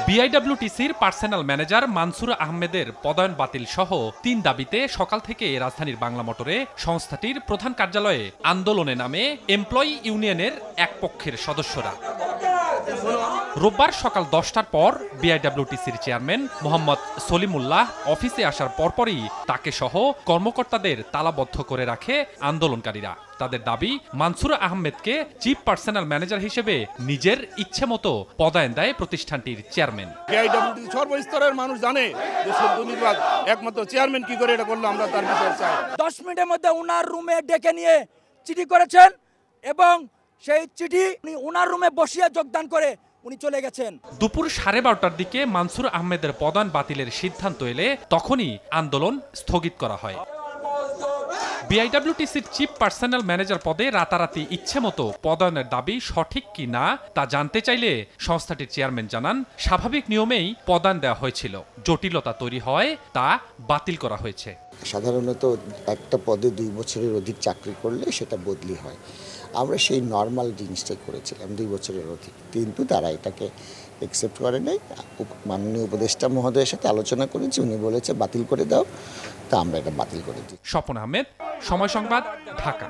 বিআইডব্লিউটিসির personal manager Mansur আহমেদের পদায়ন বাতিল সহ ৩ দাবিতে সকাল থেকে রাজধানীর বাংলা মোটরে সংস্থাটির প্রধান কার্যালয়ে আন্দোলনে নামে এমপ্লয়ি ইউনিয়নের এক পক্ষের সদস্যরা। রোববার সকাল 10টার পর বিআইডব্লিউটিসির চেয়ারম্যান মোহাম্মদ সলিমুল্লাহ অফিসে আসার পরপরই তাকে সহ কর্মকর্তাদের তালাবদ্ধ করে রাখে আন্দোলনকারীরা। তাদের দাবি, মানসুর আহমেদকে চিফ পার্সোনাল ম্যানেজার হিসেবে নিজের ইচ্ছে মতো পদায়ন দেয় প্রতিষ্ঠানটির চেয়ারম্যান। বিআইডব্লিউটিসি সর্বস্তরের মানুষ জানে যে দুর্নীতিবাদ একমাত্র চেয়ারম্যান কি করে এটা করলো, আমরা তার বিচার চাই। 10 মিনিটের মধ্যে ওনার রুমে ডেকে নিয়ে চিঠি করেছেন এবং সেই চিঠি উনি ওনার রুমে বসিয়ে যোগদান করে উনি চলে গেছেন। দুপুর 12:30টার দিকে মানসুর আহমেদের পদায়ন বাতিলের সিদ্ধান্ত এলে তখনই আন্দোলন স্থগিত করা হয়। বিআইডব্লিউটিসির চিফ পার্সোনাল ম্যানেজার পদে রাতারাতি ইচ্ছে মতো পদায়নের দাবি সঠিক কি না তা জানতে চাইলে সংস্থাটির চেয়ারম্যান জানান, স্বাভাবিক নিয়মেই পদায়ন দেওয়া হয়েছিল, জটিলতা তৈরি হয় তা বাতিল করা হয়েছে। সাধারণত একটা পদে 2 বছরের অধিক চাকরি করলে সেটা বদলি হয়। আমরা সেই নর্মাল জিনিসটাই করেছিলাম 2 বছরের অধিক, কিন্তু তারা এটাকে অ্যাকসেপ্ট করে নাই। মাননীয় উপদেষ্টা মহোদয়ের সাথে আলোচনা করেছি, উনি বলেছে বাতিল করে দাও, তা আমরা এটা বাতিল করে দিই। স্বপন আহমেদ, সময় সংবাদ, ঢাকা।